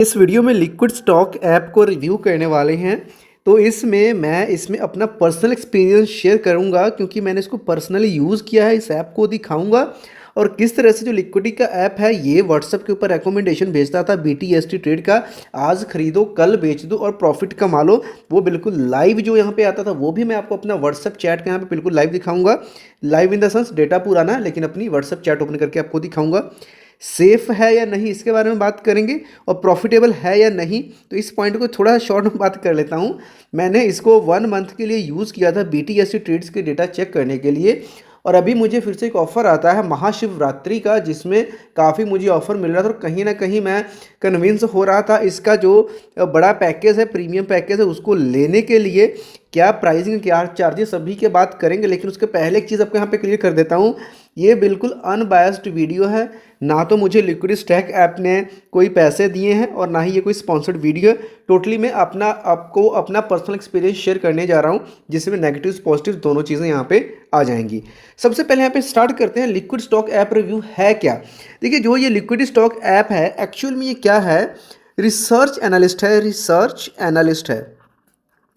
इस वीडियो में liquid stock app को रिव्यू करने वाले हैं। तो मैं इसमें अपना पर्सनल एक्सपीरियंस शेयर करूंगा क्योंकि मैंने इसको पर्सनली यूज़ किया है। इस ऐप को दिखाऊंगा और किस तरह से जो लिक्विडिटी का ऐप है ये व्हाट्सएप के ऊपर रिकमेंडेशन भेजता था BTST ट्रेड का, आज खरीदो कल बेच दो और प्रॉफिट कमा लो। वो बिल्कुल लाइव जो यहाँ पे आता था वो भी मैं आपको अपना व्हाट्सएप चैट का यहाँ पे बिल्कुल लाइव दिखाऊंगा। Live in the sense data पुराना है लेकिन अपनी व्हाट्सएप चैट ओपन करके आपको दिखाऊंगा। सेफ़ है या नहीं इसके बारे में बात करेंगे और प्रॉफिटेबल है या नहीं। तो इस पॉइंट को थोड़ा शॉर्ट में बात कर लेता हूँ। मैंने इसको 1 मंथ के लिए यूज़ किया था BTST ट्रेड्स के डेटा चेक करने के लिए और अभी मुझे फिर से एक ऑफ़र आता है महाशिवरात्रि का जिसमें काफ़ी मुझे ऑफ़र मिल रहा था और कहीं ना कहीं मैं कन्विंस हो रहा था इसका जो बड़ा पैकेज है, प्रीमियम पैकेज है, उसको लेने के लिए। क्या प्राइसिंग, क्या चार्जेस, सभी की बात करेंगे लेकिन उसके पहले एक चीज़ आपको यहाँ पे क्लियर कर देता हूँ। ये बिल्कुल अनबायस्ड वीडियो है, ना तो मुझे लिक्विड स्टैक ऐप ने कोई पैसे दिए हैं और ना ही ये कोई स्पॉन्सर्ड वीडियो है। टोटली मैं आपको अपना पर्सनल एक्सपीरियंस शेयर करने जा रहा हूँ जिसमें नेगेटिव्स पॉजिटिव्स दोनों चीज़ें यहाँ पे आ जाएंगी। सबसे पहले यहाँ पे स्टार्ट करते हैं लिक्विड स्टॉक ऐप रिव्यू है क्या। देखिए, जो ये लिक्विड स्टॉक ऐप है एक्चुअल में ये क्या है, रिसर्च एनालिस्ट है।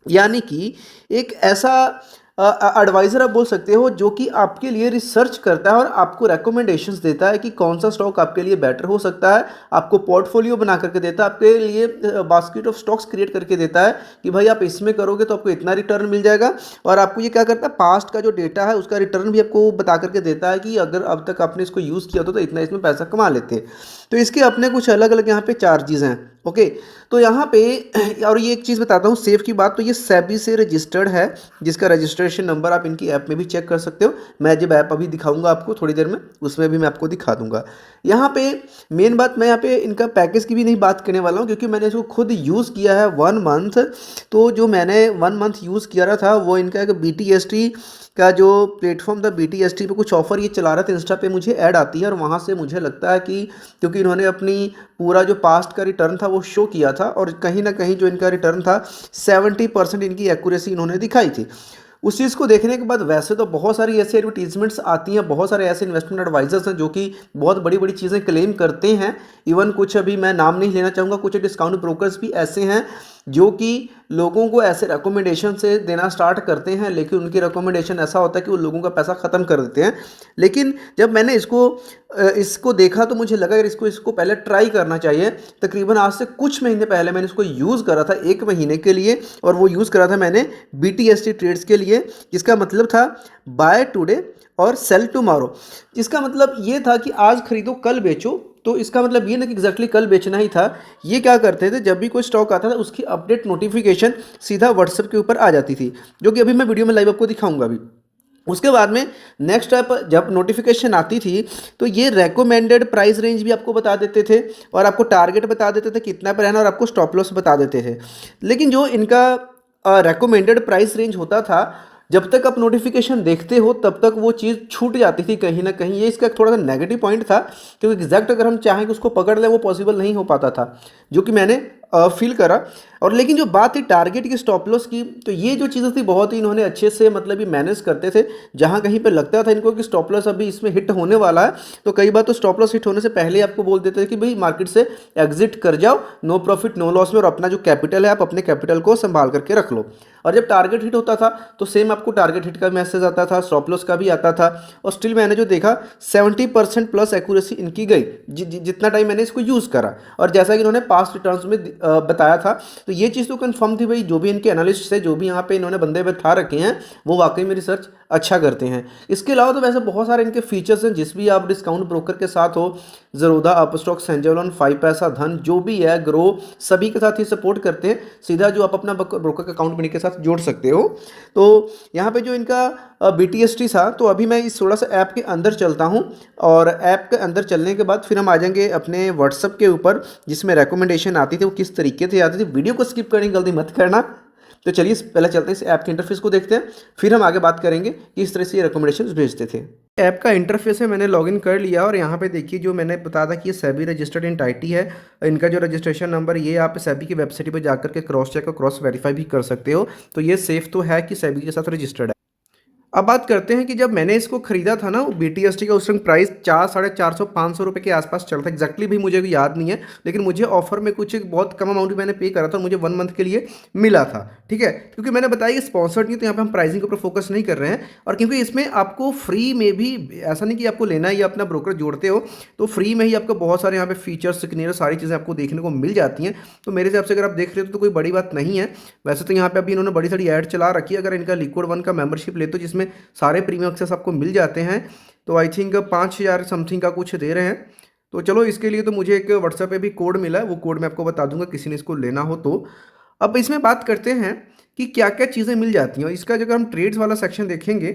यानी कि एक ऐसा एडवाइज़र आप बोल सकते हो जो कि आपके लिए रिसर्च करता है और आपको रिकमेंडेशंस देता है कि कौन सा स्टॉक आपके लिए बेटर हो सकता है। आपको पोर्टफोलियो बना करके देता है, आपके लिए बास्केट ऑफ स्टॉक्स क्रिएट करके देता है कि भाई आप इसमें करोगे तो आपको इतना रिटर्न मिल जाएगा। और आपको ये क्या करता है, पास्ट का जो डेटा है उसका रिटर्न भी आपको बता करके देता है कि अगर अब तक आपने इसको यूज़ किया तो इतना इसमें पैसा कमा लेते हैं। तो इसके अपने कुछ अलग अलग यहाँ पे चार्जेस हैं। ओके, तो यहाँ पे और ये एक चीज़ बताता हूँ सेफ की बात, तो ये सेबी से रजिस्टर्ड है जिसका रजिस्ट्रेशन नंबर आप इनकी ऐप में भी चेक कर सकते हो। मैं जब ऐप अभी दिखाऊंगा आपको थोड़ी देर में उसमें भी मैं आपको दिखा दूंगा। यहाँ पे मेन बात, मैं यहाँ पे इनका पैकेज की भी नहीं बात करने वाला हूँ क्योंकि मैंने इसको खुद यूज़ किया है 1 मंथ। तो जो मैंने 1 मंथ यूज़ किया रहा था वो इनका एक BTST का जो प्लेटफॉर्म था, BTST पे कुछ ऑफ़र ये चला रहा था, इंस्टा पे मुझे ऐड आती है और वहाँ से मुझे लगता है कि क्योंकि इन्होंने अपनी पूरा जो पास्ट का रिटर्न था वो शो किया था और कहीं ना कहीं जो इनका रिटर्न था 70% इनकी एक्यूरेसी इन्होंने दिखाई थी। उस चीज़ को देखने के बाद वैसे तो बहुत सारी ऐसी एडवर्टीजमेंट्स आती हैं, बहुत सारे ऐसे इन्वेस्टमेंट एडवाइजर्स हैं जो कि बहुत बड़ी बड़ी चीज़ें क्लेम करते हैं। इवन कुछ, अभी मैं नाम नहीं लेना चाहूँगा, कुछ डिस्काउंट ब्रोकर्स भी ऐसे हैं जो कि लोगों को ऐसे रिकमेंडेशन से देना स्टार्ट करते हैं लेकिन उनकी रिकमेंडेशन ऐसा होता है कि वो लोगों का पैसा ख़त्म कर देते हैं। लेकिन जब मैंने इसको देखा तो मुझे लगा यार इसको पहले ट्राई करना चाहिए। तकरीबन आज से कुछ महीने पहले मैंने इसको यूज़ करा था 1 महीने के लिए और वो यूज़ करा था मैंने BTST ट्रेड्स के लिए, जिसका मतलब था बाय टुडे और सेल टुमारो। इसका मतलब ये था कि आज खरीदो कल बेचो। तो इसका मतलब ये ना कि एग्जैक्टली कल बेचना ही था। ये क्या करते थे, जब भी कोई स्टॉक आता था उसकी अपडेट नोटिफिकेशन सीधा व्हाट्सएप के ऊपर आ जाती थी, जो कि अभी मैं वीडियो में लाइव आपको दिखाऊंगा अभी। उसके बाद में नेक्स्ट स्टेप, जब नोटिफिकेशन आती थी तो ये रेकमेंडेड प्राइस रेंज भी आपको बता देते थे और आपको टारगेट बता देते थे कितना पर रहना और आपको स्टॉप लॉस बता देते थे। लेकिन जो इनका रेकमेंडेड प्राइस रेंज होता था, जब तक आप नोटिफिकेशन देखते हो तब तक वो चीज़ छूट जाती थी कहीं ना कहीं। ये इसका थोड़ा सा नेगेटिव पॉइंट था क्योंकि एग्जैक्ट अगर हम चाहें कि उसको पकड़ लें वो पॉसिबल नहीं हो पाता था, जो कि मैंने फील करा। और लेकिन जो बात थी टारगेट की, स्टॉप लॉस की, तो ये जो चीज़ें थी बहुत ही इन्होंने अच्छे से मतलब ये मैनेज करते थे। जहाँ कहीं पे लगता था इनको कि स्टॉप लॉस अभी इसमें हिट होने वाला है तो कई बार तो स्टॉप लॉस हिट होने से पहले ही आपको बोल देते थे कि भाई मार्केट से एग्जिट कर जाओ, नो प्रॉफिट नो लॉस में, और अपना जो कैपिटल है आप अपने कैपिटल को संभाल करके रख लो। और जब टारगेट हिट होता था तो सेम आपको टारगेट हिट का मैसेज आता था, स्टॉप लॉस का भी आता था। और स्टिल मैंने जो देखा 70% प्लस एक्यूरेसी इनकी गई जितना टाइम मैंने इसको यूज़ करा। और जैसा कि इन्होंने पास्ट रिटर्न्स में बताया था, तो ये चीज़ तो कंफर्म थी भाई, जो भी इनके एनालिस्ट है, जो भी यहाँ पे इन्होंने बंदे बैठा रखे हैं वो वाकई में रिसर्च अच्छा करते हैं। इसके अलावा तो वैसे बहुत सारे इनके फीचर्स हैं, जिस भी आप डिस्काउंट ब्रोकर के साथ हो, ज़रोधा, अपस्टॉक, सेंजेलोन, 5 पैसा, धन, जो भी है, ग्रो, सभी के साथ ही सपोर्ट करते हैं। सीधा जो आप अपना ब्रोकर का अकाउंट बनी के साथ जोड़ सकते हो। तो यहाँ पे जो इनका BTST था, तो अभी मैं इस थोड़ा सा ऐप के अंदर चलता हूँ और ऐप के अंदर चलने के बाद फिर हम आ जाएंगे अपने व्हाट्सअप के ऊपर जिसमें रिकमेंडेशन आती थी वो किस तरीके से आती थी। वीडियो को स्किप करने की गलती मत करना। तो चलिए पहले चलते हैं इस ऐप के इंटरफेस को देखते हैं, फिर हम आगे बात करेंगे कि इस तरह से ये रिकमेंडेशंस भेजते थे। ऐप का इंटरफेस है, मैंने लॉगिन कर लिया और यहाँ पे देखिए जो मैंने बताया था कि ये सेबी रजिस्टर्ड एंटिटी है। इनका जो रजिस्ट्रेशन नंबर, ये आप सेबी की वेबसाइट पे जाकर के क्रॉस चेक और क्रॉस वेरीफाई भी कर सकते हो। तो ये सेफ तो है कि सेबी के साथ रजिस्टर्ड है। अब बात करते हैं कि जब मैंने इसको खरीदा था ना BTST का, उस टाइम प्राइस 400-450 500 रुपये के आसपास चल था एग्जैक्टली, भी मुझे भी याद नहीं है, लेकिन मुझे ऑफर में कुछ एक बहुत कम अमाउंट मैंने पे करा था और मुझे 1 मंथ के लिए मिला था। ठीक है, क्योंकि मैंने बताया कि स्पॉन्सर्ड नहीं, तो यहाँ पे हम प्राइसिंग के ऊपर फोकस नहीं कर रहे हैं। और क्योंकि इसमें आपको फ्री में भी, ऐसा नहीं कि आपको लेना है या अपना ब्रोकर जोड़ते हो, तो फ्री में ही आपको बहुत सारे यहाँ पे फीचर्स, सिग्नेचर, सारी चीज़ें आपको देखने को मिल जाती हैं। तो मेरे हिसाब से अगर आप देख रहे हो तो कोई बड़ी बात नहीं है। वैसे तो यहाँ पे अभी इन्होंने बड़ी सारी ऐड चला रखी है, अगर इनका लिक्विड वन का मेंबरशिप लेते हो जिसमें सारे प्रीमियम एक्सेस आपको मिल जाते हैं, तो आई थिंक 5,000 समथिंग का कुछ दे रहे हैं। तो चलो, इसके लिए तो मुझे एक व्हाट्सएप पे भी कोड मिला है, वो कोड मैं आपको बता दूंगा किसी ने इसको लेना हो तो। अब इसमें बात करते हैं कि क्या क्या चीज़ें मिल जाती हैं। और इसका जब हम ट्रेड्स वाला सेक्शन देखेंगे,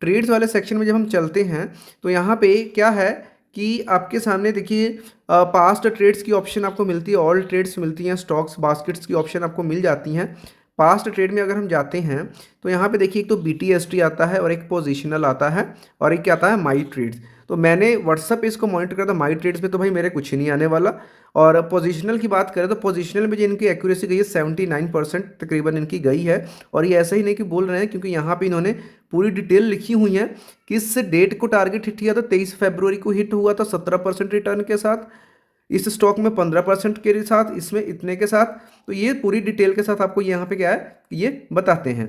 ट्रेड्स वाले सेक्शन में जब हम चलते हैं तो यहाँ पे क्या है कि आपके सामने देखिए, पास्ट ट्रेड्स की ऑप्शन आपको मिलती है, ऑल ट्रेड्स मिलती हैं, स्टॉक्स बास्केट्स की ऑप्शन आपको मिल जाती हैं। पास्ट ट्रेड में अगर हम जाते हैं तो यहाँ पे देखिए, एक तो BTST आता है और एक पोजिशनल आता है और एक क्या आता है, माई ट्रेड्स। तो मैंने व्हाट्सएप पे इसको मॉनिटर करा था, माई ट्रेड्स में तो भाई मेरे कुछ नहीं आने वाला। और पोजिशनल की बात करें तो पोजिशनल में जो इनकी एक्यूरेसी गई है 79% तकरीबन इनकी गई है। और ये ऐसा ही नहीं कि बोल रहे हैं, क्योंकि यहाँ पे इन्होंने पूरी डिटेल लिखी हुई है कि इस डेट को टारगेट हिट किया था, 23 फरवरी को हिट हुआ था 17% रिटर्न के साथ, इस स्टॉक में 15% के साथ, इसमें इतने के साथ। तो ये पूरी डिटेल के साथ आपको यहाँ पे क्या है ये बताते हैं।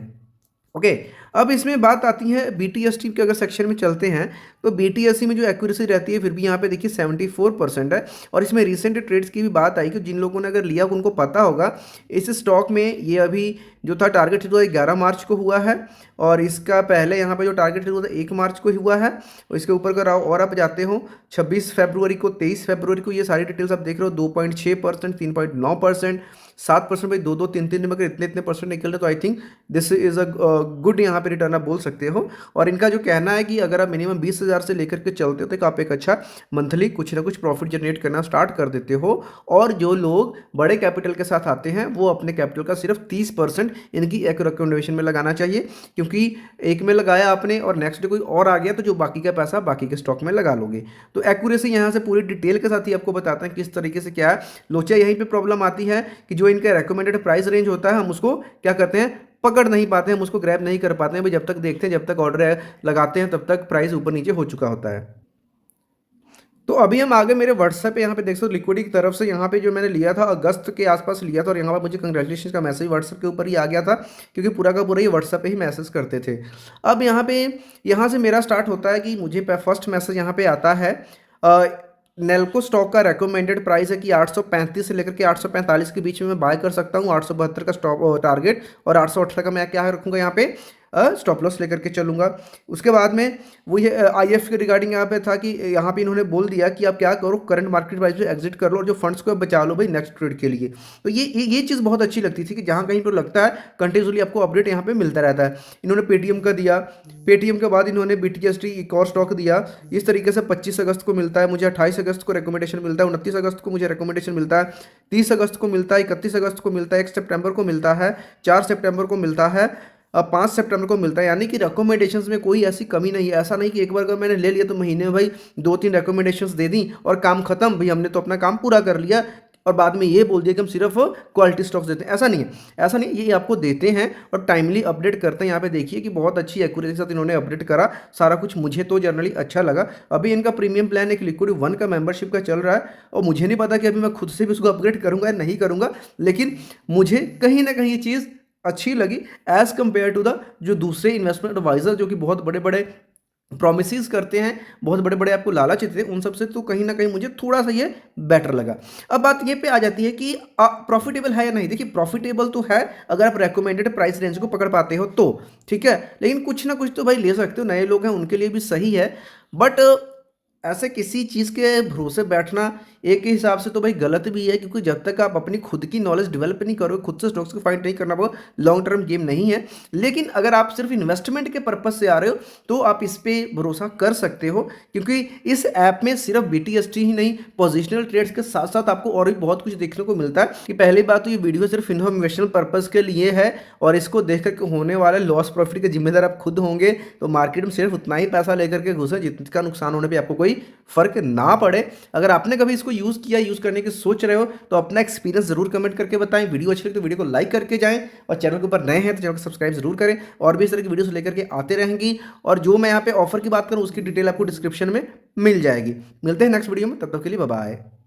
ओके, अब इसमें बात आती है BTST के, अगर सेक्शन में चलते हैं तो BTST में जो एक्यूरेसी रहती है फिर भी यहाँ पे देखिए 74% है। और इसमें रिसेंट ट्रेड्स की भी बात आई कि जिन लोगों ने अगर लिया उनको पता होगा, इस स्टॉक में ये अभी जो था टारगेट हुआ 11 मार्च को हुआ है, और इसका पहले यहाँ पे जो टारगेट हुआ था 1 मार्च को हुआ है। और इसके ऊपर अगर और आप जाते हो 26 फरवरी को, 23 फरवरी को, ये सारी डिटेल्स आप देख रहे हो, 2.6%, 3.9%, 7% भाई, 2-2, 3-3 दिन में अगर इतने परसेंट निकल रहे तो I think this is a good यहाँ पे रिटर्न आप बोल सकते हो। और इनका जो कहना है कि अगर आप मिनिमम 20,000 से लेकर के चलते हो तो आप एक अच्छा मंथली कुछ ना कुछ प्रॉफिट जनरेट करना स्टार्ट कर देते हो। और जो लोग बड़े कैपिटल के साथ आते हैं वो अपने कैपिटल का सिर्फ 30% इनकी एक रिकमेंडेशन में लगाना चाहिए, क्योंकि एक में लगाया आपने और नेक्स्ट डे कोई और आ गया तो जो बाकी का पैसा बाकी के स्टॉक में लगा लोगे। तो एक्यूरेसी यहाँ से पूरी डिटेल के साथ ही आपको बताते हैं किस तरीके से क्या है। लोचा यहीं पे प्रॉब्लम आती है कि जो इनका रेकमेंडेड प्राइस रेंज होता है हम उसको क्या करते हैं, पकड़ नहीं पाते हैं, हम उसको ग्रैब नहीं कर पाते हैं भाई। जब तक देखते हैं, जब तक ऑर्डर लगाते हैं, तब तक प्राइस ऊपर नीचे हो चुका होता है। तो अभी हम आगे मेरे व्हाट्सएप पे यहाँ पे देख सकते हो, लिक्विडिटी की तरफ से यहाँ पे जो मैंने लिया था अगस्त के आसपास लिया था, और यहाँ पर मुझे कंग्रेचुलेशन का मैसेज व्हाट्सएप के ऊपर ही आ गया था, क्योंकि पूरा का पूरा ये व्हाट्सएप पे ही मैसेज करते थे। अब यहाँ पे यहाँ से मेरा स्टार्ट होता है कि मुझे फर्स्ट मैसेज यहाँ पे आता है, नेल्को स्टॉक का रेकमेंडेड प्राइस है कि 835 से लेकर के 845 के बीच में मैं बाय कर सकता हूँ, 872 का स्टॉप टारगेट, और 818 का मैं क्या रखूँगा यहाँ पे, स्टॉप लॉस लेकर के चलूँगा। उसके बाद में वो ये IF के रिगार्डिंग यहाँ पे था कि यहाँ पे इन्होंने बोल दिया कि आप क्या करो, करंट मार्केट प्राइस से एग्जिट कर लो और जो फंड्स को बचा लो भाई नेक्स्ट ट्रेड के लिए। तो ये चीज़ बहुत अच्छी लगती थी कि जहाँ कहीं पर लगता है कंटिन्यूसली आपको अपडेट यहाँ पे मिलता रहता है। इन्होंने पेटीएम का दिया, पेटीएम के बाद इन्होंने BTST एक और स्टॉक दिया। इस तरीके से 25 अगस्त को मिलता है मुझे, 28 अगस्त को रिकमेंडेशन मिलता है, 29 अगस्त को मुझे रिकमेंडेशन मिलता है, 30 अगस्त को मिलता है, 31 अगस्त को मिलता है, 1 सितंबर को मिलता है, 4 सितंबर को मिलता है, 5 सितंबर को मिलता है। यानी कि रिकमेंडेशंस में कोई ऐसी कमी नहीं है। ऐसा नहीं कि एक बार अगर मैंने ले लिया तो महीने में भाई 2-3 रिकमेंडेशंस दे दी और काम खत्म, भाई हमने तो अपना काम पूरा कर लिया और बाद में ये बोल दिया कि हम सिर्फ क्वालिटी स्टॉक्स देते हैं। ऐसा नहीं है, ऐसा नहीं, ये आपको देते हैं और टाइमली अपडेट करते हैं। यहाँ पे देखिए कि बहुत अच्छी एक्यूरेसी के साथ इन्होंने अपडेट करा सारा कुछ, मुझे तो जनरली अच्छा लगा। अभी इनका प्रीमियम प्लान एक लिक्विड वन का मेंबरशिप का चल रहा है और मुझे नहीं पता कि अभी मैं खुद से भी उसको अपग्रेड करूँगा या नहीं करूँगा, लेकिन मुझे कहीं ना कहीं ये चीज़ अच्छी लगी एज कंपेयर टू द जो दूसरे इन्वेस्टमेंट एडवाइजर जो कि बहुत बड़े बड़े प्रोमिसेस करते हैं, बहुत बड़े बड़े आपको लालच देते हैं, उन सब से तो कहीं ना कहीं मुझे थोड़ा सा ये बेटर लगा। अब बात ये पे आ जाती है कि प्रॉफिटेबल है या नहीं। देखिए प्रॉफिटेबल तो है अगर आप रेकमेंडेड प्राइस रेंज को पकड़ पाते हो तो ठीक है, लेकिन कुछ ना कुछ तो भाई ले सकते हो, नए लोग हैं उनके लिए भी सही है। बट ऐसे किसी चीज़ के भरोसे बैठना एक ही हिसाब से तो भाई गलत भी है, क्योंकि जब तक आप अपनी खुद की नॉलेज डेवलप नहीं करोगे, खुद से स्टॉक्स को फाइंड नहीं करना, वो लॉन्ग टर्म गेम नहीं है। लेकिन अगर आप सिर्फ इन्वेस्टमेंट के पर्पज से आ रहे हो तो आप इस पर भरोसा कर सकते हो, क्योंकि इस ऐप में सिर्फ BTST ही नहीं, पोजिशनल ट्रेड्स के साथ साथ आपको और भी बहुत कुछ देखने को मिलता है। कि पहली बात तो ये वीडियो सिर्फ इन्फॉर्मेशनल पर्पज़ के लिए है और इसको देख करके होने वाले लॉस प्रॉफिट के जिम्मेदार आप खुद होंगे। तो मार्केट में सिर्फ उतना ही पैसा लेकर के घुसे जितना नुकसान होने पर आपको कोई कोई फ़र्क ना पड़े। अगर आपने कभी इसको यूज़ किया, यूज़ करने की सोच रहे हो तो अपना एक्सपीरियंस ज़रूर कमेंट करके बताएं। वीडियो अच्छी लगी तो वीडियो को लाइक करके जाएं और चैनल के ऊपर नए हैं तो चैनल को सब्सक्राइब जरूर करें। और भी इस तरह की वीडियोस लेकर के आते रहेंगी और जो मैं यहाँ पे ऑफर की बात करूँ उसकी डिटेल आपको डिस्क्रिप्शन में मिल जाएगी। मिलते हैं नेक्स्ट वीडियो में, तब तक के लिए बाय बाय।